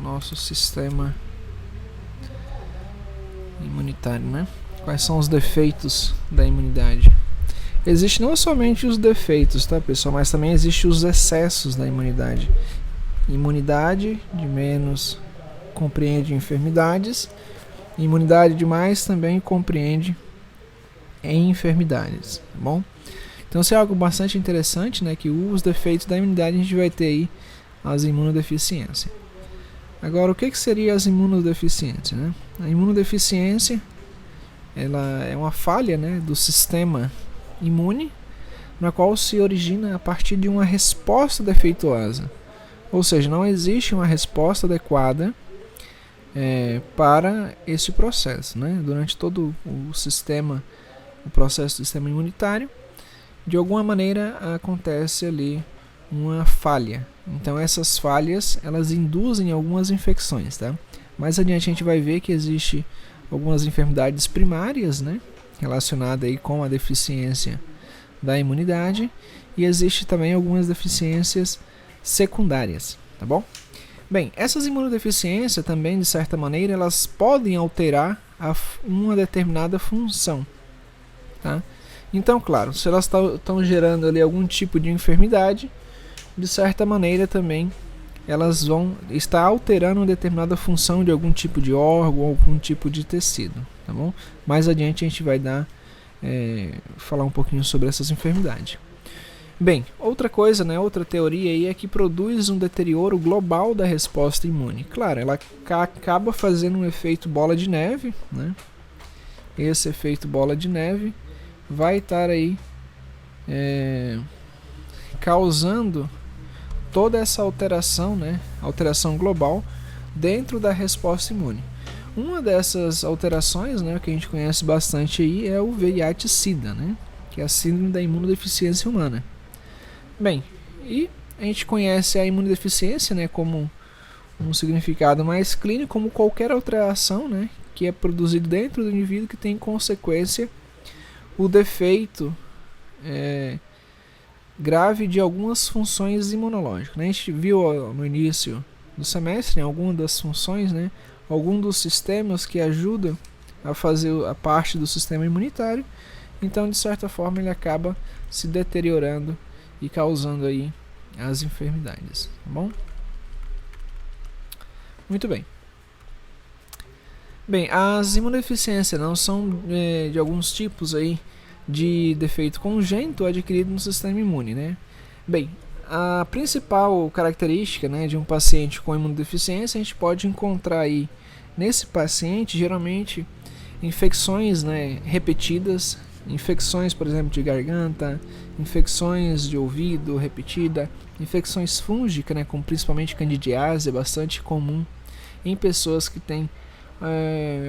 o nosso sistema imunitário, né? Quais são os defeitos da imunidade? Existem não somente os defeitos, tá, pessoal, mas também existem os excessos da imunidade. Imunidade de menos compreende enfermidades, imunidade de mais também compreende enfermidades, tá bom? Então isso é algo bastante interessante, né, que os defeitos da imunidade a gente vai ter aí as imunodeficiências. Agora, o que seria as imunodeficiências, né? A imunodeficiência, ela é uma falha, né, do sistema imune, na qual se origina a partir de uma resposta defeituosa. Ou seja, não existe uma resposta adequada para esse processo, né? Durante todo o processo do sistema imunitário, de alguma maneira acontece ali uma falha. Então essas falhas, elas induzem algumas infecções, tá? Mais adiante a gente vai ver que existe algumas enfermidades primárias, né, relacionadas aí com a deficiência da imunidade, e existe também algumas deficiências secundárias, tá bom? Bem, essas imunodeficiências também, de certa maneira, elas podem alterar uma determinada função, tá? Então, claro, se elas estão gerando ali algum tipo de enfermidade, de certa maneira também elas vão estar alterando uma determinada função de algum tipo de órgão ou algum tipo de tecido, tá bom? Mais adiante a gente vai falar um pouquinho sobre essas enfermidades. Bem, outra coisa, né, outra teoria aí é que produz um deterioro global da resposta imune. Claro, ela acaba fazendo um efeito bola de neve, né? Esse efeito bola de neve vai estar aí causando toda essa alteração, né, alteração global dentro da resposta imune. Uma dessas alterações, né, que a gente conhece bastante aí é o VIH-Sida, né, que é a síndrome da imunodeficiência humana. Bem, e a gente conhece a imunodeficiência, né, como um significado mais clínico, como qualquer alteração, né, que é produzida dentro do indivíduo que tem consequência o defeito grave de algumas funções imunológicas, né? A gente viu no início do semestre, né, algumas das funções, né, alguns dos sistemas que ajudam a fazer a parte do sistema imunitário. Então, de certa forma, ele acaba se deteriorando e causando aí as enfermidades, tá bom? Muito bem. Bem, as imunodeficiências não são de alguns tipos aí de defeito congênito adquirido no sistema imune, né? Bem, a principal característica, né, de um paciente com imunodeficiência, a gente pode encontrar aí nesse paciente geralmente infecções, né, repetidas, infecções, por exemplo, de garganta, infecções de ouvido repetida, infecções fúngicas, né, como principalmente candidiase, é bastante comum em pessoas que têm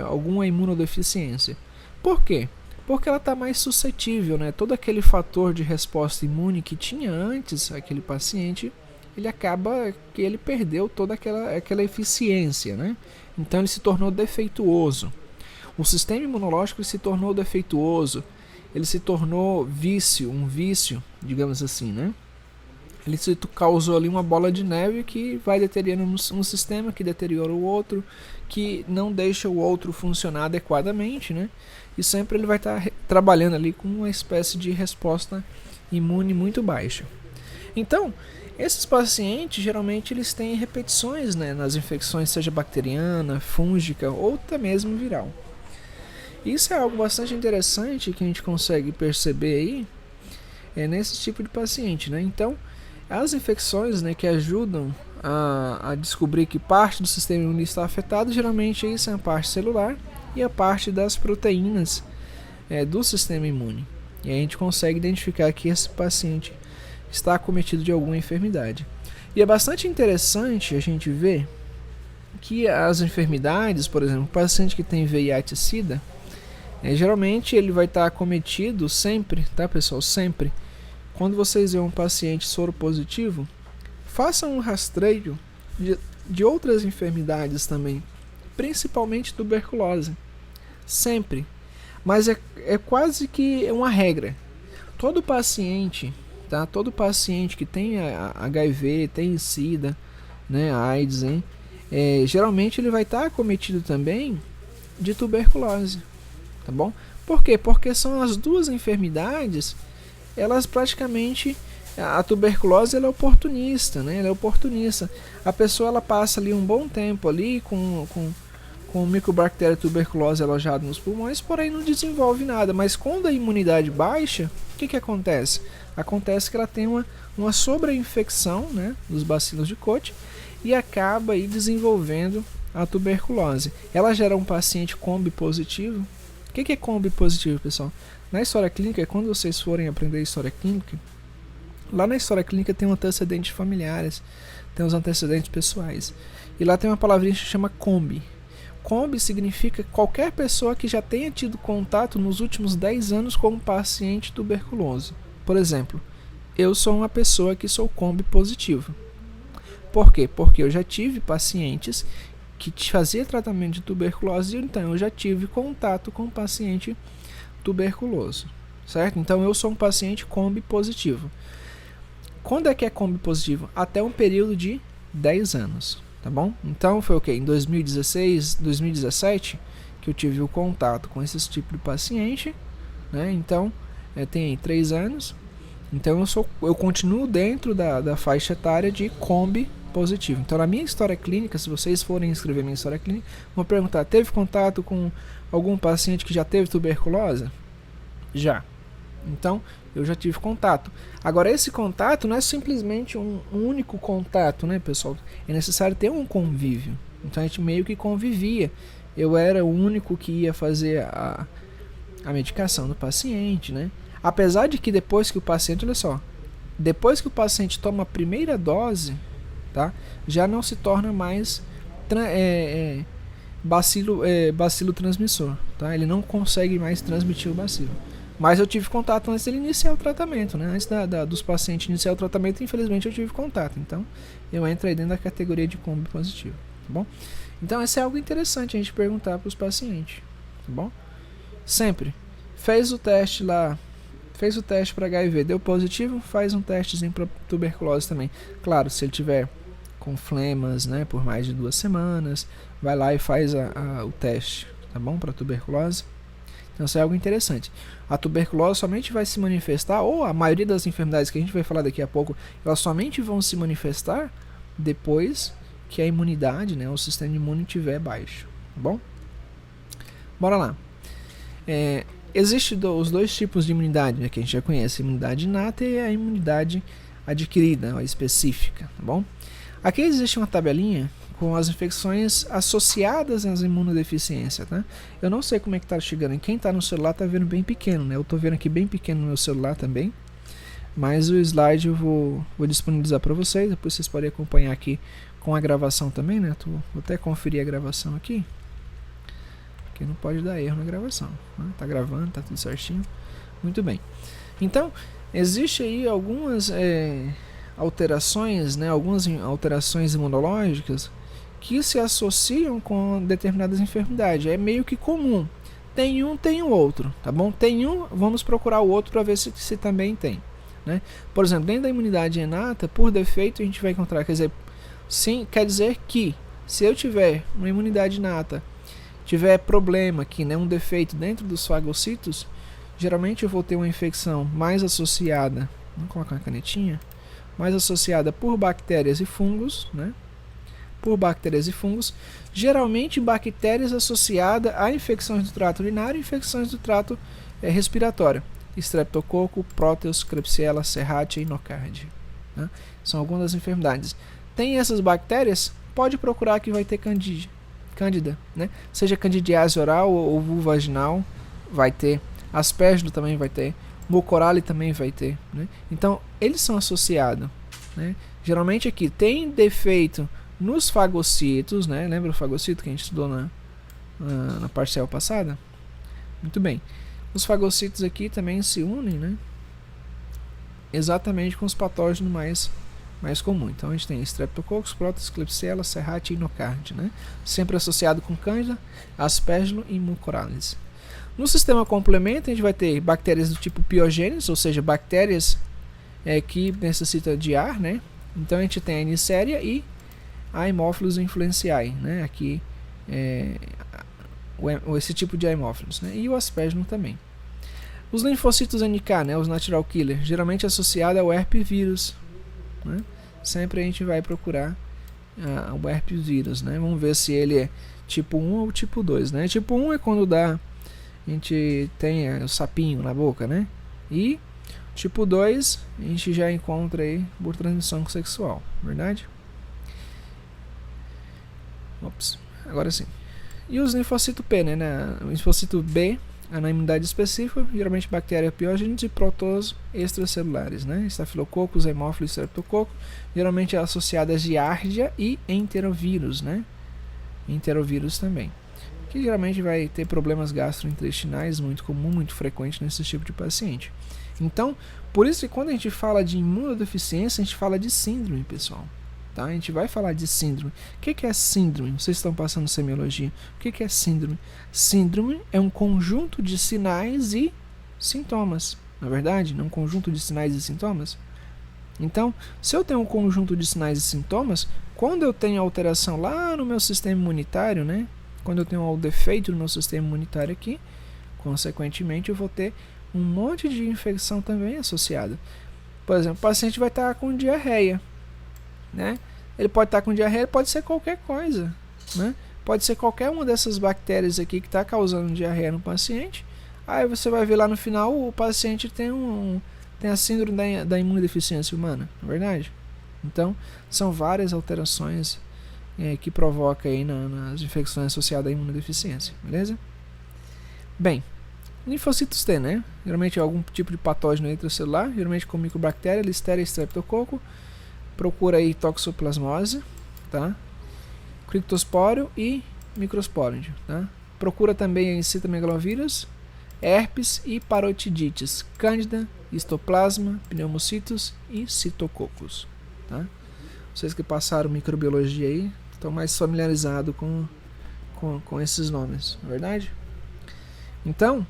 alguma imunodeficiência. Por quê? Porque ela está mais suscetível, né? Todo aquele fator de resposta imune que tinha antes aquele paciente, ele acaba que ele perdeu toda aquela eficiência, né? Então ele se tornou defeituoso. O sistema imunológico se tornou defeituoso, ele se tornou um vício, digamos assim, né? Ele se causou ali uma bola de neve que vai deteriorando um sistema, que deteriora o outro, que não deixa o outro funcionar adequadamente, né? E sempre ele vai estar trabalhando ali com uma espécie de resposta imune muito baixa. Então, esses pacientes geralmente eles têm repetições, né, nas infecções, seja bacteriana, fúngica ou até mesmo viral. Isso é algo bastante interessante que a gente consegue perceber aí nesse tipo de paciente, né? Então, as infecções, né, que ajudam a descobrir que parte do sistema imune está afetado, geralmente aí são a parte celular e a parte das proteínas do sistema imune. E aí a gente consegue identificar que esse paciente está acometido de alguma enfermidade. E é bastante interessante a gente ver que as enfermidades, por exemplo, o paciente que tem VIH-Sida, geralmente ele vai estar acometido sempre, tá, pessoal? Sempre. Quando vocês veem um paciente soropositivo, façam um rastreio de outras enfermidades também, principalmente tuberculose. Sempre. Mas é quase que uma regra. Todo paciente, tá? Todo paciente que tem HIV, tem SIDA, né, AIDS, hein? geralmente ele vai estar acometido também de tuberculose, tá bom? Por quê? Porque são as duas enfermidades, elas praticamente, a tuberculose ela é oportunista, né? Ela é oportunista. A pessoa ela passa ali um bom tempo ali com o micobactéria tuberculose alojado nos pulmões, porém não desenvolve nada. Mas quando a imunidade baixa, o que acontece? Acontece que ela tem uma sobreinfecção, né, dos bacilos de Koch e acaba aí desenvolvendo a tuberculose. Ela gera um paciente Combi positivo. O que é Combi positivo, pessoal? Na história clínica, quando vocês forem aprender história clínica, lá na história clínica tem antecedentes familiares, tem os antecedentes pessoais. E lá tem uma palavrinha que se chama Combi. Combi significa qualquer pessoa que já tenha tido contato nos últimos 10 anos com um paciente tuberculoso. Por exemplo, eu sou uma pessoa que sou Combi positivo. Por quê? Porque eu já tive pacientes que fazia tratamento de tuberculose, então eu já tive contato com um paciente tuberculoso, certo? Então eu sou um paciente Combi positivo. Quando é que é Combi positivo? Até um período de 10 anos, tá bom? Então foi o que? Em 2016, 2017 que eu tive o contato com esse tipo de paciente, né? Então tem aí 3 anos. Então eu continuo dentro da faixa etária de Combi positivo. Então na minha história clínica, se vocês forem escrever minha história clínica, vão perguntar: teve contato com algum paciente que já teve tuberculose? Já. Então eu já tive contato. Agora esse contato não é simplesmente um único contato, né, pessoal? É necessário ter um convívio. Então a gente meio que convivia. Eu era o único que ia fazer a medicação do paciente, né? Apesar de que depois que o paciente, olha só, depois que o paciente toma a primeira dose, tá, já não se torna mais bacilo transmissor, tá? Ele não consegue mais transmitir o bacilo. Mas eu tive contato antes dele iniciar o tratamento, né? Antes dos pacientes iniciar o tratamento, infelizmente eu tive contato. Então eu entro aí dentro da categoria de Combi positivo, tá bom? Então isso é algo interessante a gente perguntar para os pacientes, tá bom? Sempre. Fez o teste lá, fez o teste para HIV, deu positivo, faz um testezinho para tuberculose também. Claro, se ele tiver com flemas, né, por mais de 2 semanas, vai lá e faz o teste, tá bom? Para tuberculose. Então isso é algo interessante. A tuberculose somente vai se manifestar, ou a maioria das enfermidades que a gente vai falar daqui a pouco, elas somente vão se manifestar depois que a imunidade, né, o sistema imune estiver baixo, tá bom? Bora lá. Existem os 2 tipos de imunidade, né, que a gente já conhece, a imunidade inata e a imunidade adquirida, a específica, tá bom? Aqui existe uma tabelinha com as infecções associadas às imunodeficiências, tá? Eu não sei como é que tá chegando, quem tá no celular tá vendo bem pequeno, né? Eu tô vendo aqui bem pequeno no meu celular também, mas o slide eu vou disponibilizar para vocês, depois vocês podem acompanhar aqui com a gravação também, né? Vou até conferir a gravação aqui, porque não pode dar erro na gravação, né? Tá gravando, tá tudo certinho, muito bem. Então, existe aí algumas alterações, né? Algumas alterações imunológicas que se associam com determinadas enfermidades. É meio que comum. Tem um, tem o outro, tá bom? Tem um, vamos procurar o outro para ver se também tem, né? Por exemplo, dentro da imunidade inata, por defeito a gente vai encontrar, quer dizer, sim, quer dizer que se eu tiver uma imunidade inata, tiver problema aqui, né, um defeito dentro dos fagocitos, geralmente eu vou ter uma infecção mais associada, vamos colocar uma canetinha, mais associada por bactérias e fungos, né? Por bactérias e fungos, geralmente bactérias associadas a infecções do trato urinário e infecções do trato respiratório. Streptococo, Proteus, Klebsiella, Serratia e Nocardia, né? São algumas das enfermidades. Tem essas bactérias, pode procurar que vai ter Cândida, né? Seja candidiase oral ou vulvaginal, vai ter. Aspergilo também vai ter. Mucorale também vai ter, né? Então, eles são associados, né? Geralmente aqui tem defeito nos fagocitos, né? Lembra o fagocito que a gente estudou na parcial passada? Muito bem. Os fagocitos aqui também se unem, né? Exatamente com os patógenos mais comuns. Então a gente tem Streptococcus, Proteus, Klebsiella, Serratia e Nocardia, né? Sempre associado com Cândida, Aspergilo e Mucorales. No sistema complemento a gente vai ter bactérias do tipo piogêneos, ou seja, bactérias que necessitam de ar, né? Então a gente tem a Neisseria e Haemophilus influenzae, né? Aqui esse tipo de Haemophilus, né? E o Aspergillus também. Os linfocitos NK, né? Os natural killer, geralmente associado ao herpesvírus, né? Sempre a gente vai procurar o herpesvírus, né? Vamos ver se ele é tipo 1 ou tipo 2, né? Tipo 1 é quando a gente tem o sapinho na boca, né? E tipo 2 a gente já encontra aí por transmissão sexual, verdade? Ops, agora sim. E os linfocitos P, né? O linfocito B, na imunidade específica, geralmente bactéria piógenes e protozoos extracelulares, né? Estafilococcus, Haemophilus, Streptococcus, geralmente é associada a giardia e enterovírus, né? Enterovírus também, que geralmente vai ter problemas gastrointestinais, muito comum, muito frequente nesse tipo de paciente. Então, por isso que quando a gente fala de imunodeficiência, a gente fala de síndrome, pessoal. Tá? A gente vai falar de síndrome. O que é síndrome? Vocês estão passando semiologia. O que é síndrome? Síndrome é um conjunto de sinais e sintomas. Na verdade, não é um conjunto de sinais e sintomas? Então, se eu tenho um conjunto de sinais e sintomas, quando eu tenho alteração lá no meu sistema imunitário, né? Quando eu tenho um defeito no meu sistema imunitário aqui, consequentemente eu vou ter um monte de infecção também associada. Por exemplo, o paciente vai estar com diarreia, né? Ele pode estar com diarreia, pode ser qualquer coisa, né? Pode ser qualquer uma dessas bactérias aqui que está causando diarreia no paciente. Aí você vai ver lá no final, o paciente tem a síndrome da imunodeficiência humana, não é verdade? Então, são várias alterações que provoca aí nas infecções associadas à imunodeficiência, beleza? Bem, linfocitos T, né? Geralmente é algum tipo de patógeno intracelular, geralmente com microbactéria, Listeria, Streptococcus. Procura aí toxoplasmose, tá? Criptospóreo e microspóreo, tá? Procura também aí citomegalovírus, herpes e parotidites, cândida, histoplasma, pneumocitos e citococos, tá? Vocês que passaram microbiologia aí estão mais familiarizados com esses nomes, não é verdade? Então,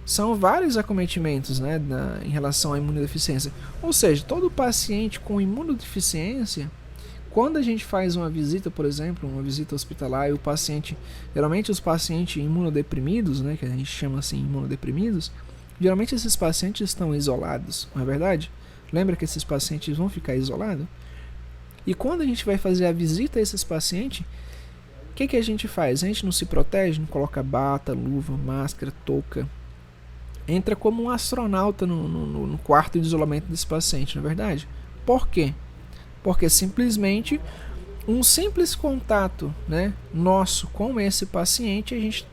são vários acometimentos, né, em relação à imunodeficiência. Ou seja, todo paciente com imunodeficiência, quando a gente faz uma visita, por exemplo, uma visita hospitalar, e o paciente, geralmente os pacientes imunodeprimidos, né, que a gente chama assim imunodeprimidos, geralmente esses pacientes estão isolados, não é verdade? Lembra que esses pacientes vão ficar isolados? E quando a gente vai fazer a visita a esses pacientes, o que a gente faz? A gente não se protege, não coloca bata, luva, máscara, touca. Entra como um astronauta no quarto de isolamento desse paciente, não é verdade? Por quê? Porque simplesmente um simples contato, né, nosso com esse paciente, a gente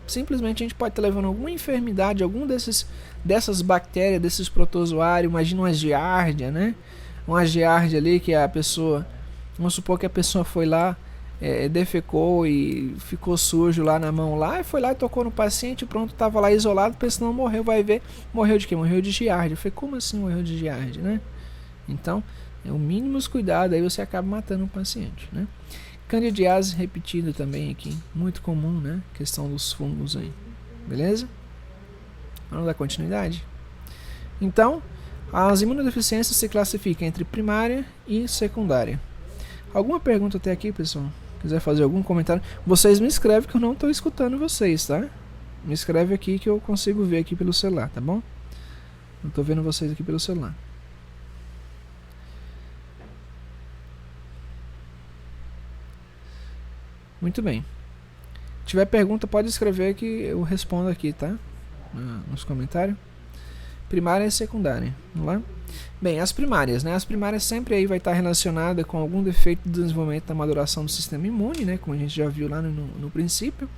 pode estar levando alguma enfermidade, algum dessas bactérias, desses protozoários. Imagina uma giardia, né? Uma giardia ali que a pessoa, vamos supor que a pessoa foi lá, defecou e ficou sujo lá na mão lá, e foi lá e tocou no paciente, pronto, estava lá isolado, pensando, não morreu, vai ver, morreu de quê? Morreu de giardia. Eu falei, como assim morreu de giardia, né? Então, é o mínimo cuidado, aí você acaba matando o paciente, né? Candidiase repetida também aqui, muito comum, né? Questão dos fungos aí, beleza? Vamos dar continuidade? Então, as imunodeficiências se classificam entre primária e secundária. Alguma pergunta até aqui, pessoal? Quiser fazer algum comentário, vocês me escrevem que eu não estou escutando vocês, tá? Me escreve aqui que eu consigo ver aqui pelo celular, tá bom? Eu estou vendo vocês aqui pelo celular. Muito bem. Se tiver pergunta, pode escrever que eu respondo aqui, tá? Nos comentários. Primária e secundária. Vamos lá? Bem, as primárias, né? As primárias sempre aí vai estar relacionada com algum defeito do desenvolvimento da maduração do sistema imune, né? Como a gente já viu lá no princípio.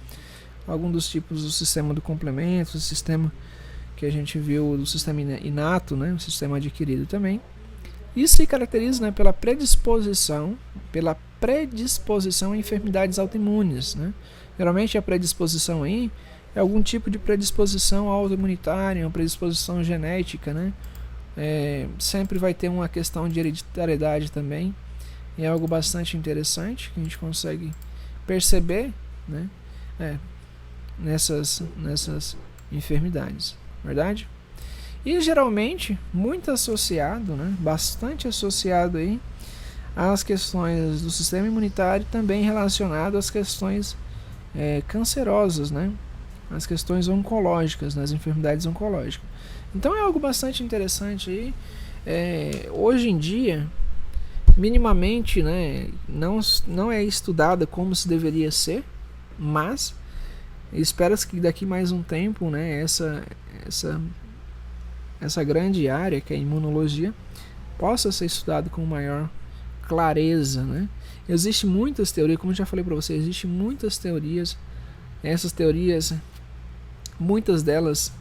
Algum dos tipos do sistema do complemento, o sistema que a gente viu do sistema inato, né? O sistema adquirido também. Isso se caracteriza, né, pela predisposição a enfermidades autoimunes, né? Geralmente a predisposição aí é algum tipo de predisposição autoimunitária, uma predisposição genética, né? Sempre vai ter uma questão de hereditariedade também. E é algo bastante interessante que a gente consegue perceber, né? Nessas enfermidades, verdade? E geralmente muito associado, né? Bastante associado aí às questões do sistema imunitário, também relacionado às questões cancerosas, né? As questões oncológicas, nas enfermidades oncológicas. Então é algo bastante interessante aí. Hoje em dia, minimamente, né, não é estudada como se deveria ser, mas espera-se que daqui mais um tempo, né, essa grande área que é a imunologia possa ser estudada com maior clareza, né? Existem muitas teorias, como eu já falei para você, existem muitas teorias. Essas teorias, muitas delas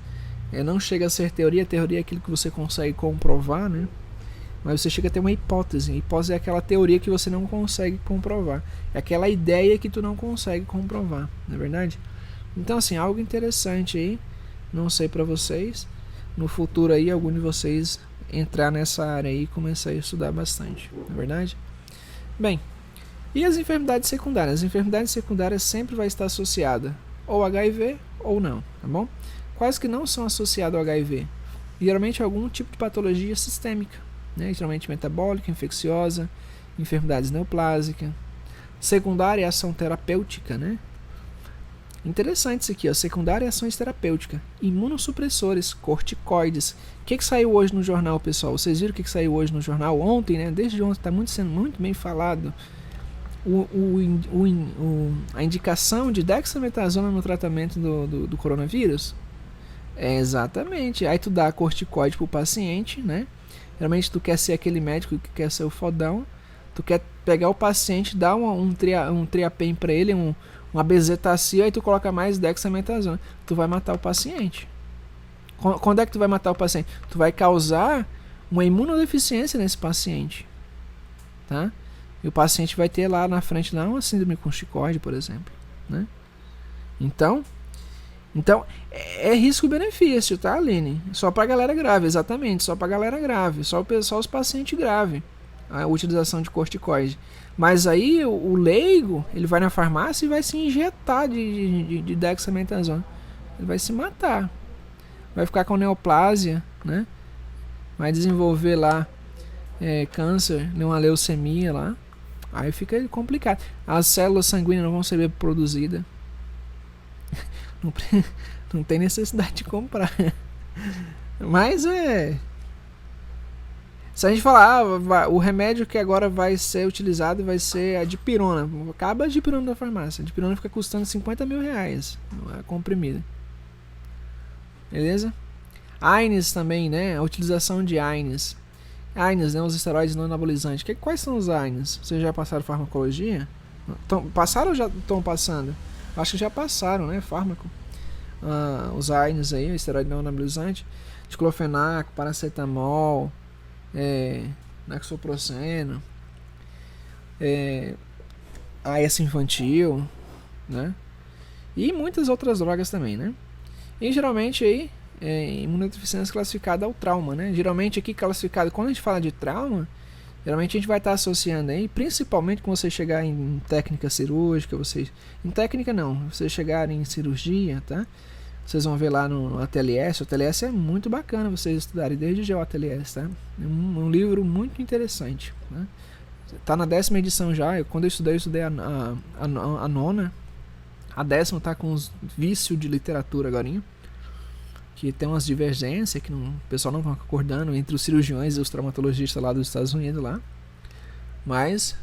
não chega a ser teoria. Teoria é aquilo que você consegue comprovar, né? Mas você chega a ter uma hipótese. A hipótese é aquela teoria que você não consegue comprovar. É aquela ideia que tu não consegue comprovar, não é verdade? Então, assim, algo interessante aí. Não sei para vocês. No futuro aí, algum de vocês entrar nessa área aí e começar a estudar bastante, não é verdade? Bem, e as enfermidades secundárias? As enfermidades secundárias sempre vai estar associada ou HIV ou não, tá bom? Quais que não são associadas ao HIV? Geralmente algum tipo de patologia sistêmica, né? Geralmente metabólica, infecciosa, enfermidades neoplásicas. Secundária é ação terapêutica, né? Interessante isso aqui, ó. Secundária e ações terapêuticas. Imunossupressores, corticoides. O que saiu hoje no jornal, pessoal? Vocês viram o que saiu hoje no jornal? Ontem, né? Desde ontem está sendo muito bem falado. A indicação de dexametasona no tratamento do coronavírus. Exatamente. Aí tu dá corticoide pro paciente, né? Geralmente tu quer ser aquele médico que quer ser o fodão. Tu quer pegar o paciente, dar um triapen para ele, uma bezetacil, aí tu coloca mais dexametasona. Tu vai matar o paciente. Quando é que tu vai matar o paciente? Tu vai causar uma imunodeficiência nesse paciente, tá? E o paciente vai ter lá na frente uma síndrome corticoide, por exemplo, né? Então é risco-benefício, tá, Aline? Só pra galera grave, exatamente, só pra galera grave, só os pacientes graves, a utilização de corticoide. Mas aí o leigo, ele vai na farmácia e vai se injetar de dexametasona. Ele vai se matar. Vai ficar com neoplasia, né? Vai desenvolver lá câncer, uma leucemia lá. Aí fica complicado. As células sanguíneas não vão ser produzidas. Não tem necessidade de comprar. Mas se a gente falar, o remédio que agora vai ser utilizado vai ser a dipirona. Acaba a dipirona da farmácia. A dipirona fica custando 50 mil reais. A comprimida. Beleza? AINES também, né? A utilização de AINES. AINES, né? Os esteroides não anabolizantes. Quais são os AINES? Vocês já passaram farmacologia? Passaram ou já estão passando? Acho que já passaram, né? Fármaco. Os AINES aí, o esteroide não anabolizante. Diclofenac, paracetamol, naxoproceno, AS infantil, né? E muitas outras drogas também, né? E geralmente aí, imunodeficiência classificada ao trauma, né? Geralmente aqui classificado, quando a gente fala de trauma, geralmente a gente vai estar associando aí, principalmente quando você chegar em técnica cirúrgica, em técnica não, vocês chegarem em cirurgia, tá? Vocês vão ver lá no ATLS. O ATLS é muito bacana vocês estudarem desde já o ATLS, tá? É um livro muito interessante, né? Tá na 10ª edição já. Quando eu estudei a nona. A 10ª tá com uns vícios de literatura agora, que tem umas divergências que o pessoal não vai concordando entre os cirurgiões e os traumatologistas lá dos Estados Unidos lá. Mas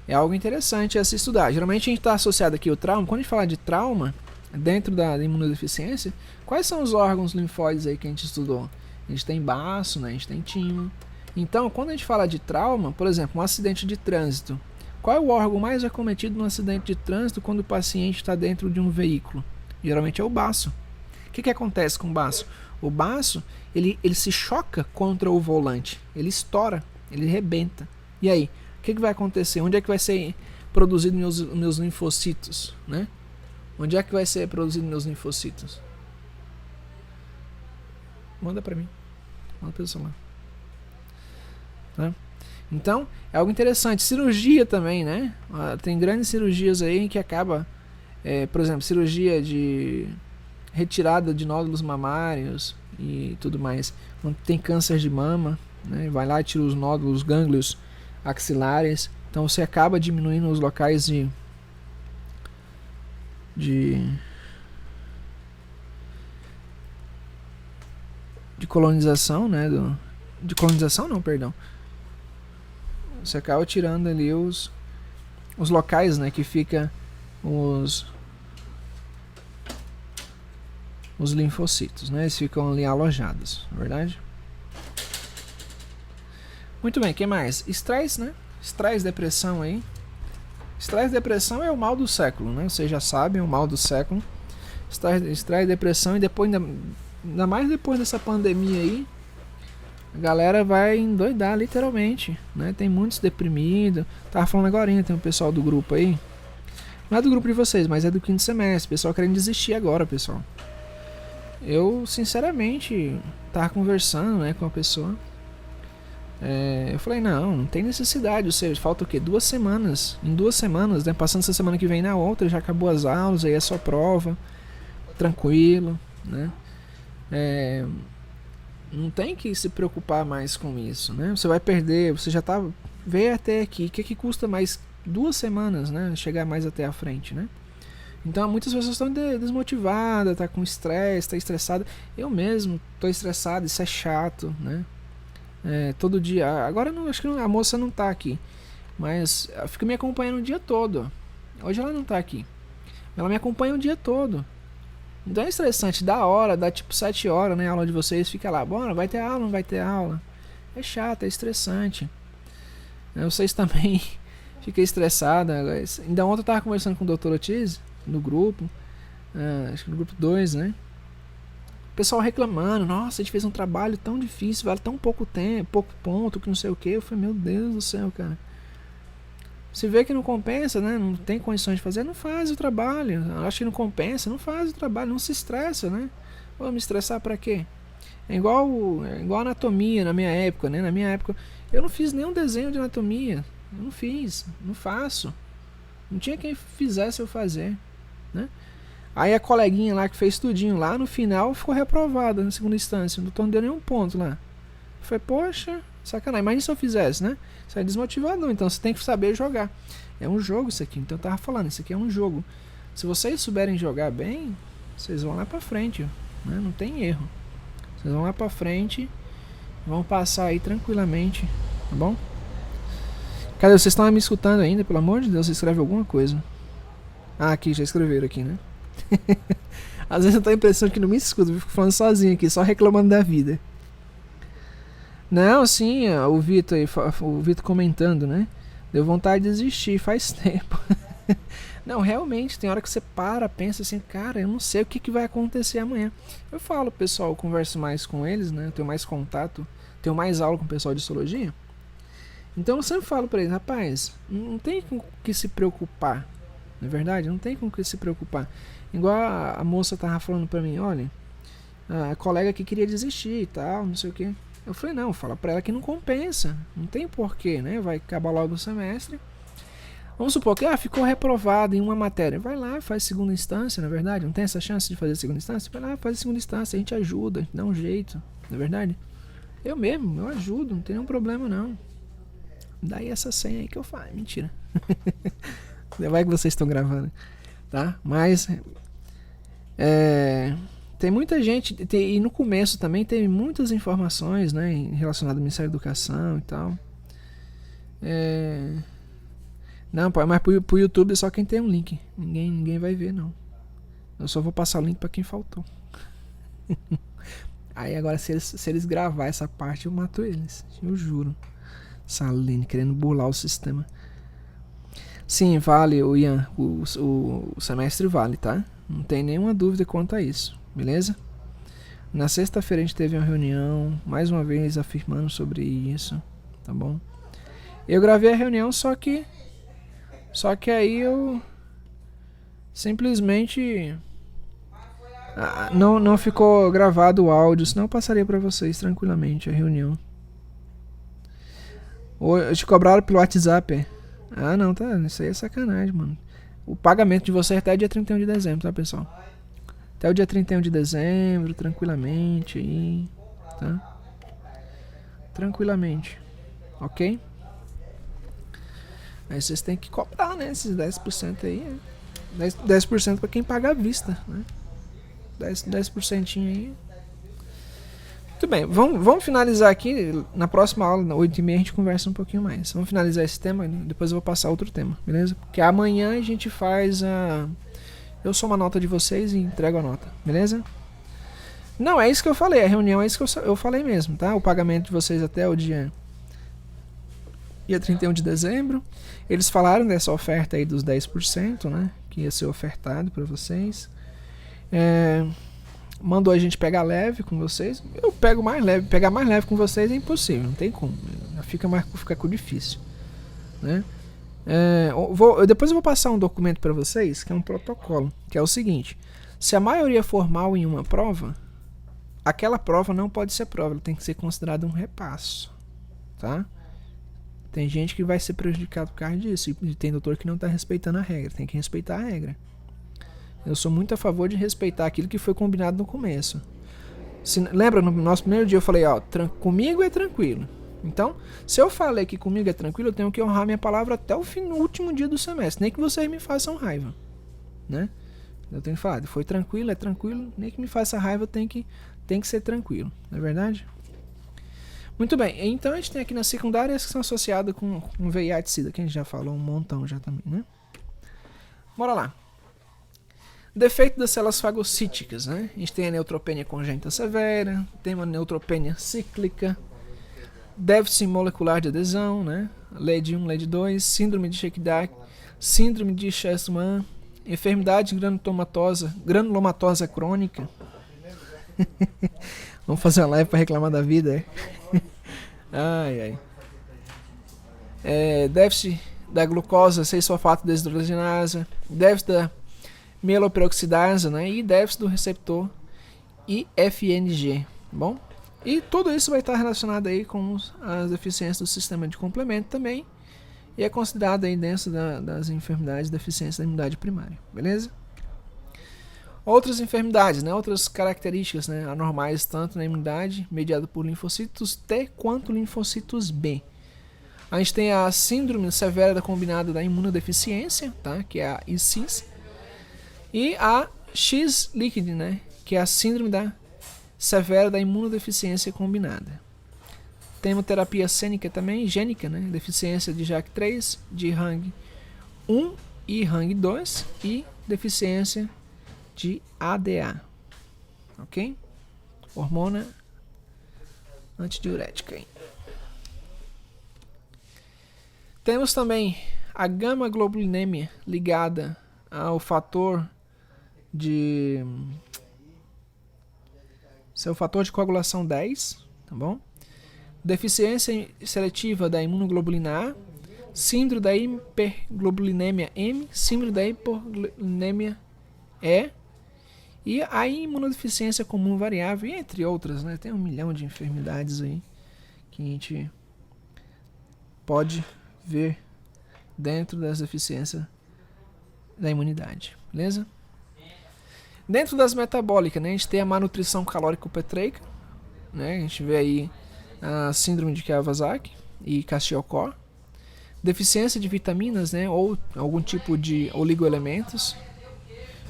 é algo interessante a se estudar. Geralmente a gente está associado aqui ao trauma. Quando a gente fala de trauma, dentro da imunodeficiência, quais são os órgãos linfóides aí que a gente estudou? A gente tem baço, né? A gente tem timo. Então, quando a gente fala de trauma, por exemplo, um acidente de trânsito, qual é o órgão mais acometido no acidente de trânsito quando o paciente está dentro de um veículo? Geralmente é o baço. O que acontece com o baço? O baço, ele se choca contra o volante. Ele estoura, ele rebenta. E aí? O que vai acontecer? Onde é que vai ser produzido meus linfocitos, né? Onde é que vai ser produzido meus linfocitos? Manda pra mim. Manda pelo celular. Tá? Então, é algo interessante. Cirurgia também, né? Tem grandes cirurgias aí que acaba, por exemplo, cirurgia de retirada de nódulos mamários e tudo mais. Quando tem câncer de mama, né? Vai lá e tira os nódulos, os gânglios axilares. Então você acaba diminuindo os locais de colonização, né? De colonização não, perdão. Você acaba tirando ali os locais, né? Que fica os linfocitos, né? Eles ficam ali alojados, na verdade. Muito bem, o que mais? Estresse, né? Estresse, depressão aí. Estresse e depressão é o mal do século, né? Vocês já sabem, o mal do século. Estresse, depressão, e depois, ainda mais depois dessa pandemia aí, a galera vai endoidar, literalmente, né? Tem muitos deprimidos. Tava falando agora, tem um pessoal do grupo aí. Não é do grupo de vocês, mas é do quinto semestre. Pessoal querendo desistir agora, pessoal. Eu, sinceramente, tava conversando, né, com a pessoa. Eu falei, não tem necessidade. Ou seja, falta o quê? 2 semanas. Em 2 semanas, né? Passando essa semana que vem na outra, já acabou as aulas, aí é só prova. Tranquilo, né? Não tem que se preocupar mais com isso, né? Você vai perder, você já veio até aqui. O que custa mais 2 semanas, né? Chegar mais até a frente, né? Então muitas pessoas estão desmotivadas, tá com estresse, tá estressada. Eu mesmo tô estressado, isso é chato, né? Todo dia. Agora não, acho que a moça não tá aqui, mas ela fica me acompanhando o dia todo. Hoje ela não tá aqui. Ela me acompanha o dia todo. Então é estressante, da hora, dá tipo 7 horas, né? A aula de vocês fica lá, bora, vai ter aula, não vai ter aula. É chato, é estressante. Vocês também ficam estressados. Ainda ontem eu tava conversando com o Dr. Otis no grupo, acho que no grupo 2, né? O pessoal reclamando, nossa, a gente fez um trabalho tão difícil, vale tão pouco tempo, pouco ponto, que não sei o que. Eu falei, meu Deus do céu, cara. Se vê que não compensa, né? Não tem condições de fazer, não faz o trabalho. Acho que não compensa, não faz o trabalho, não se estressa, né? Vou me estressar pra quê? É igual anatomia na minha época, né? Na minha época, eu não fiz nenhum desenho de anatomia. Eu não fiz, não faço. Não tinha quem fizesse eu fazer, né? Aí a coleguinha lá que fez tudinho lá, no final ficou reprovada na segunda instância. O doutor não deu nenhum ponto lá. Eu falei, poxa, sacanagem. Imagina se eu fizesse, né? Isso é desmotivador, então você tem que saber jogar. É um jogo isso aqui, então eu tava falando, isso aqui é um jogo. Se vocês souberem jogar bem, vocês vão lá pra frente, né? Não tem erro. Vocês vão lá pra frente, vão passar aí tranquilamente, tá bom? Cadê? Vocês estão me escutando ainda? Pelo amor de Deus, você escreve alguma coisa. Ah, aqui, já escreveram aqui, né? Às vezes eu tenho a impressão que não me escuta, eu fico falando sozinho aqui, só reclamando da vida. Não, sim, o Vitor comentando, né? Deu vontade de desistir faz tempo. Não, realmente, tem hora que você pensa assim, cara, eu não sei o que vai acontecer amanhã. Eu falo, pessoal, eu converso mais com eles, né? Eu tenho mais contato, tenho mais aula com o pessoal de histologia. Então eu sempre falo pra eles, rapaz, não tem com o que se preocupar. Não é verdade? Não tem com o que se preocupar. Igual a moça tava falando pra mim, olha, a colega que queria desistir e tal, não sei o que. Eu falei, não, fala pra ela que não compensa. Não tem porquê, né? Vai acabar logo o semestre. Vamos supor que ficou reprovado em uma matéria. Vai lá, faz segunda instância, não é verdade? Não tem essa chance de fazer segunda instância? Vai lá, faz segunda instância, a gente ajuda, a gente dá um jeito, não é verdade? Eu mesmo, eu ajudo, não tem nenhum problema não. Daí essa senha aí que eu faço. Mentira. Vai que vocês estão gravando, tá? Mas tem muita gente, e no começo também teve muitas informações, né, relacionadas ao Ministério da Educação e tal. Não, mas pro YouTube é só quem tem um link. Ninguém vai ver, não. Eu só vou passar o link pra quem faltou. Aí agora, se eles gravar essa parte, eu mato eles. Eu juro. Saline, querendo burlar o sistema. Sim, vale, o Ian. O semestre vale, tá? Não tem nenhuma dúvida quanto a isso. Beleza? Na sexta-feira a gente teve uma reunião, mais uma vez afirmando sobre isso. Tá bom? Eu gravei a reunião, só que aí eu simplesmente não ficou gravado o áudio, senão eu passaria pra vocês tranquilamente a reunião. Ou te cobraram pelo WhatsApp. Ah, não, tá. Isso aí é sacanagem, mano. O pagamento de vocês até o dia 31 de dezembro, tá, pessoal? Até o dia 31 de dezembro, tranquilamente aí, tá? tranquilamente, ok? Aí vocês têm que cobrar, né, esses 10% aí, 10% para quem paga à vista, né? 10% aí. Muito bem, vamos finalizar aqui. Na próxima aula, na 8h30, a gente conversa um pouquinho mais. Vamos finalizar esse tema, depois eu vou passar outro tema, beleza? Porque amanhã a gente faz a... Eu somo a nota de vocês e entrego a nota, beleza? Não, é isso que eu falei, a reunião é isso que eu falei mesmo, tá? O pagamento de vocês até o dia 31 de dezembro. Eles falaram dessa oferta aí dos 10%, né? Que ia ser ofertado para vocês. Mandou a gente pegar leve com vocês. Eu pego mais leve. Pegar mais leve com vocês é impossível, não tem como. Fica difícil, né? Depois eu vou passar um documento para vocês, que é um protocolo, que é o seguinte: se a maioria for mal em uma prova, aquela prova não pode ser prova, ela tem que ser considerada um repasso, tá? Tem gente que vai ser prejudicado por causa disso, e tem doutor que não está respeitando a regra, tem que respeitar a regra. Eu sou muito a favor de respeitar aquilo que foi combinado no começo. Lembra, no nosso primeiro dia eu falei, ó, comigo é tranquilo. Então, se eu falei que comigo é tranquilo, eu tenho que honrar minha palavra até o fim, no último dia do semestre. Nem que vocês me façam raiva, né? Eu tenho que falar, foi tranquilo, é tranquilo. Nem que me faça raiva, tem que ser tranquilo, não é verdade? Muito bem, então a gente tem aqui na secundária as que são associadas com VIH e SIDA, que a gente já falou um montão já também, né? Bora lá. Defeito das células fagocíticas, né? A gente tem a neutropenia congênita severa, tem uma neutropenia cíclica, déficit molecular de adesão, né? LED 1, LED 2, síndrome de Chick-Dark, síndrome de Chestman, enfermidade granulomatosa crônica. Vamos fazer uma live para reclamar da vida, déficit da glucosa 6-sulfato desidrogenase, déficit da mieloperoxidase, né? E déficit do receptor IFNG, bom? E tudo isso vai estar relacionado aí com as deficiências do sistema de complemento também, e é considerado aí dentro das enfermidades de deficiência da imunidade primária, beleza? Outras enfermidades, né? Outras características, né? Anormais tanto na imunidade mediada por linfócitos T quanto linfócitos B. A gente tem a síndrome severa da combinada da imunodeficiência, tá? Que é a ICIS, e a X-linked, né? Que é a síndrome severa da imunodeficiência combinada. Tem uma terapia gênica, né? Deficiência de JAK3, de HANG1 e HANG2 e deficiência de ADA, ok? Hormona antidiurética. Temos também a gama-globulinemia ligada ao fator de coagulação 10, tá bom? Deficiência seletiva da imunoglobulina A, síndrome da hiperglobulinemia M, síndrome da hipoglobulinemia E, e a imunodeficiência comum variável, entre outras, né? Tem 1 milhão de enfermidades aí que a gente pode ver dentro das deficiências da imunidade, beleza? Dentro das metabólicas, né, a gente tem a malnutrição calórico-proteica, né? A gente vê aí a síndrome de Kawasaki e Kwashiorkor, deficiência de vitaminas, né, ou algum tipo de oligoelementos.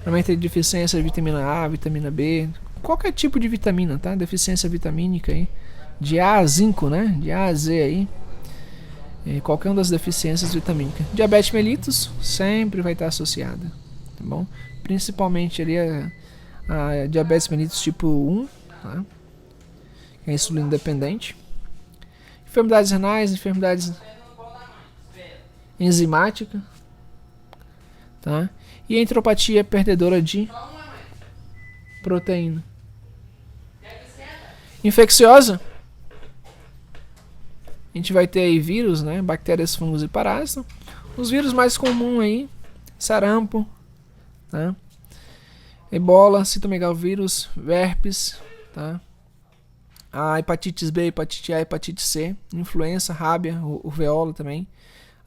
Também tem deficiência de vitamina A, vitamina B, qualquer tipo de vitamina, tá? Deficiência vitamínica aí, de A a zinco, né? De A a Z aí. Qualquer uma das deficiências vitamínicas. Diabetes mellitus sempre vai estar associada, tá bom? Principalmente ali a diabetes mellitus tipo 1, tá? Que é insulina dependente. Enfermidades renais, enfermidades enzimáticas, tá? E a enteropatia perdedora de proteína. Infecciosa, a gente vai ter aí vírus, né? Bactérias, fungos e parásitos. Os vírus mais comuns aí, sarampo, tá? Ebola, citomegalovírus, herpes, tá? A hepatite B, hepatite A, hepatite C, influenza, rábia, rubeola também.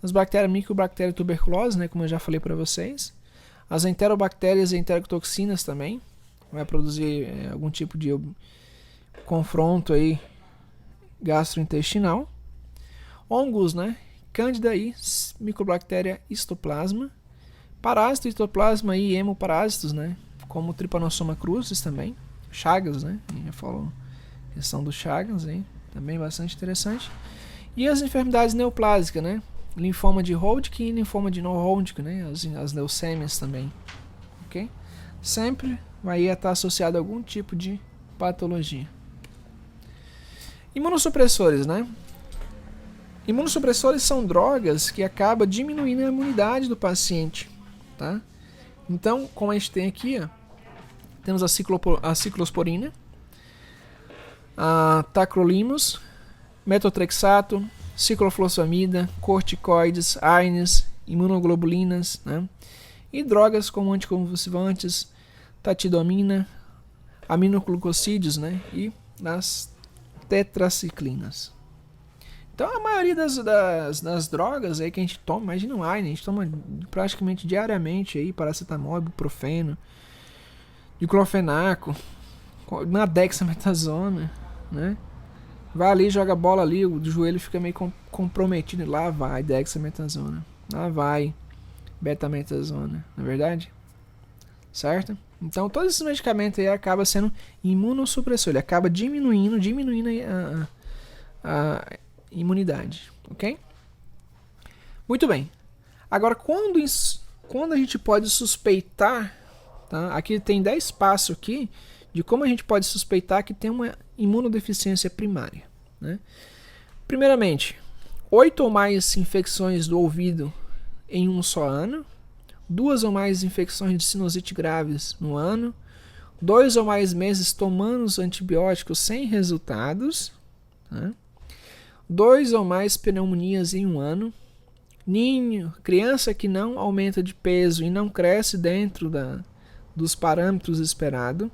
As bactérias micobactérias tuberculose, né? Como eu já falei para vocês. As enterobactérias e enterotoxinas também. Vai produzir algum tipo de confronto aí gastrointestinal, hongos, né? Cândida e micobactéria histoplasma, parásito, histoplasma e hemoparásitos, né? Como Trypanosoma crucis também, Chagas, né? A gente já falou a questão do Chagas, hein? Também bastante interessante. E as enfermidades neoplásicas, né? Linfoma de Hodgkin e linfoma de non-Hodgkin, né? As leucémias também, ok? Sempre vai estar associado a algum tipo de patologia. Imunossupressores, né? Imunossupressores são drogas que acabam diminuindo a imunidade do paciente, tá? Então, como a gente tem aqui, ó, temos a ciclosporina, a tacrolimus, metotrexato, ciclofosfamida, corticoides, ARNs, imunoglobulinas, né? E drogas como anticonvulsivantes, tatidomina, aminoglucosídeos, né? E as tetraciclinas. Então a maioria das drogas aí que a gente toma, imagina um ARN, a gente toma praticamente diariamente aí, paracetamol, ibuprofeno, diclofenaco, uma dexametasona, né? Vai ali, joga a bola ali, o joelho fica meio comprometido, lá vai dexametasona, lá vai betametasona, não é verdade? Certo? Então todos esses medicamentos aí acabam sendo imunossupressor, ele acaba diminuindo a imunidade, ok? Muito bem. Agora, quando a gente pode suspeitar, tá? Aqui tem 10 passos aqui de como a gente pode suspeitar que tem uma imunodeficiência primária, né? Primeiramente, 8 ou mais infecções do ouvido em um só ano, 2 ou mais infecções de sinusite graves no ano, 2 ou mais meses tomando os antibióticos sem resultados, tá? 2 ou mais pneumonias em um ano, criança que não aumenta de peso e não cresce dentro dos parâmetros esperados,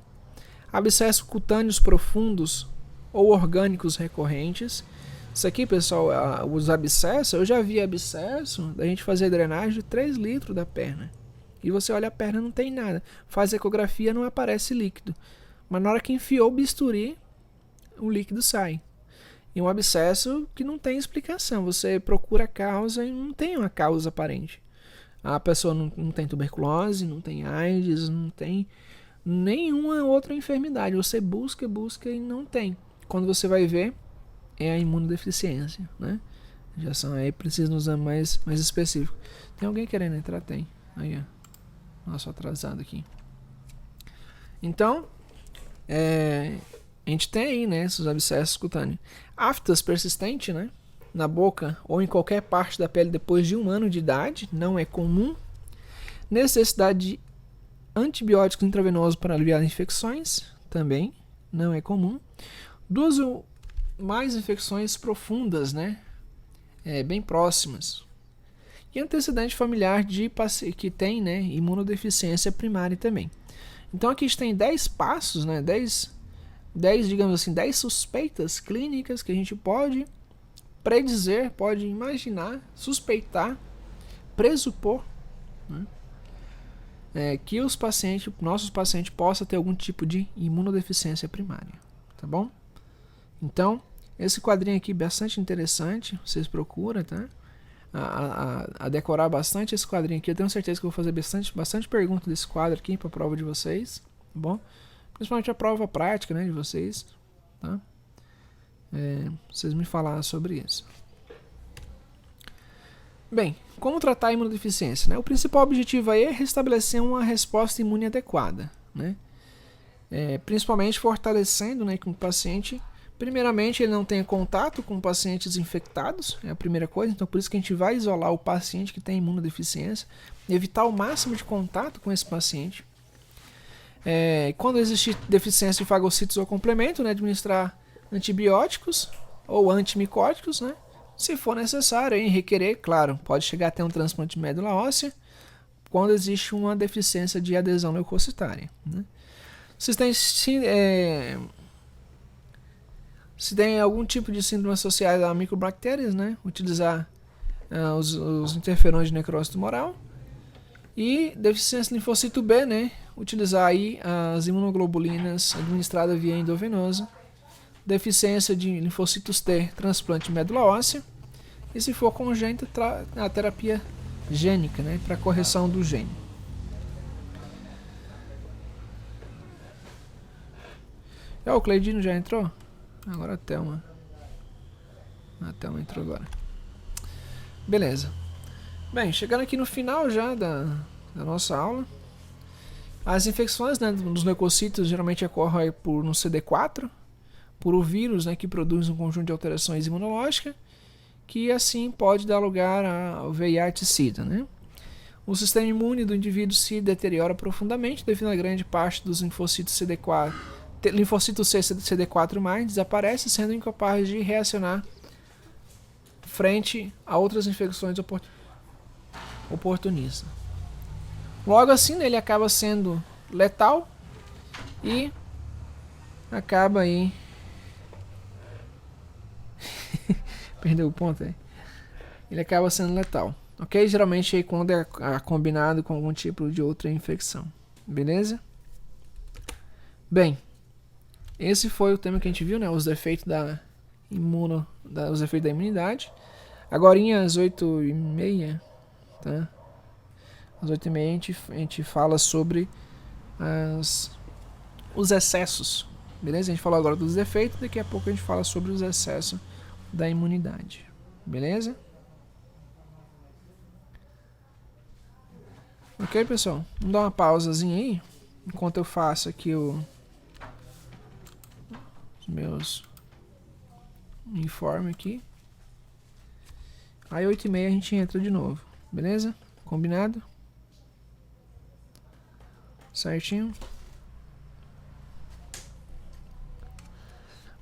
abscessos cutâneos profundos ou orgânicos recorrentes. Isso aqui, pessoal, os abscessos, eu já vi abscesso da gente fazer drenagem de 3 litros da perna. E você olha a perna, não tem nada. Faz ecografia, não aparece líquido. Mas na hora que enfiou o bisturi, o líquido sai. E um abscesso que não tem explicação. Você procura a causa e não tem uma causa aparente. A pessoa não tem tuberculose, não tem AIDS, não tem nenhuma outra enfermidade. Você busca e não tem. Quando você vai ver, é a imunodeficiência, né? Já são aí, precisa nos exames mais específicos. Tem alguém querendo entrar? Tem. Aí, ó. Nossa, atrasado aqui. Então, a gente tem aí, né, esses abscessos cutâneos. Aftas persistente, né, na boca ou em qualquer parte da pele depois de 1 ano de idade, não é comum. Necessidade de antibióticos intravenosos para aliviar infecções, também não é comum. 2 ou mais infecções profundas, né, bem próximas. E antecedente familiar de que tem, né, imunodeficiência primária também. Então aqui a gente tem 10 passos, né, 10, digamos assim, 10 suspeitas clínicas que a gente pode predizer, pode imaginar, suspeitar, pressupor, né, que nossos pacientes possam ter algum tipo de imunodeficiência primária, tá bom? Então, esse quadrinho aqui é bastante interessante, vocês procuram, tá? A decorar bastante esse quadrinho aqui. Eu tenho certeza que eu vou fazer bastante perguntas desse quadro aqui para a prova de vocês, tá bom? Principalmente a prova prática, né, de vocês, tá? Vocês me falaram sobre isso. Bem, como tratar a imunodeficiência, né? O principal objetivo aí é restabelecer uma resposta imune adequada, né? Principalmente fortalecendo, né, que o paciente, primeiramente, ele não tenha contato com pacientes infectados, é a primeira coisa. Então, por isso que a gente vai isolar o paciente que tem imunodeficiência, evitar o máximo de contato com esse paciente. Quando existir deficiência de fagocítodos ou complemento, né, administrar antibióticos ou antimicóticos, né, se for necessário, em requerer, claro, pode chegar até um transplante de médula óssea quando existe uma deficiência de adesão leucocitária, né. Se tem algum tipo de síndrome associada a micobactérias, né, utilizar os interferões de necrose tumoral. E deficiência de linfócito B, né, utilizar aí as imunoglobulinas administradas via endovenosa deficiência de linfócitos T, transplante de medula óssea. E se for congênito, a terapia gênica, né, para correção do gene. O Cleidino já entrou? Agora a Thelma. A Thelma entrou agora. Beleza. Bem, chegando aqui no final já da nossa aula. As infecções, né, dos leucocitos geralmente ocorrem no CD4, por o vírus, né, que produz um conjunto de alterações imunológicas, que assim pode dar lugar ao VIH-Sida, né? O sistema imune do indivíduo se deteriora profundamente devido a grande parte dos linfócitos CD4, linfócito C CD4+, desaparece, sendo incapaz de reacionar frente a outras infecções oportunistas. Logo assim, né, ele acaba sendo letal e acaba aí perdeu o ponto aí. Ele acaba sendo letal, ok? Geralmente aí quando é combinado com algum tipo de outra infecção, beleza? Bem, esse foi o tema que a gente viu, né? Os efeitos os efeitos da imunidade. Agora às 8h30, tá? Às 8h30 a gente fala sobre os excessos, beleza? A gente falou agora dos efeitos, daqui a pouco a gente fala sobre os excessos da imunidade, beleza? Ok, pessoal? Vamos dar uma pausazinha aí, enquanto eu faço aqui os meus informes aqui. Aí 8h30 a gente entra de novo, beleza? Combinado? Certinho?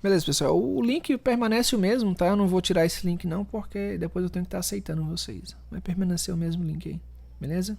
Beleza, pessoal. O link permanece o mesmo, tá? Eu não vou tirar esse link não, porque depois eu tenho que estar aceitando vocês. Vai permanecer o mesmo link aí, beleza?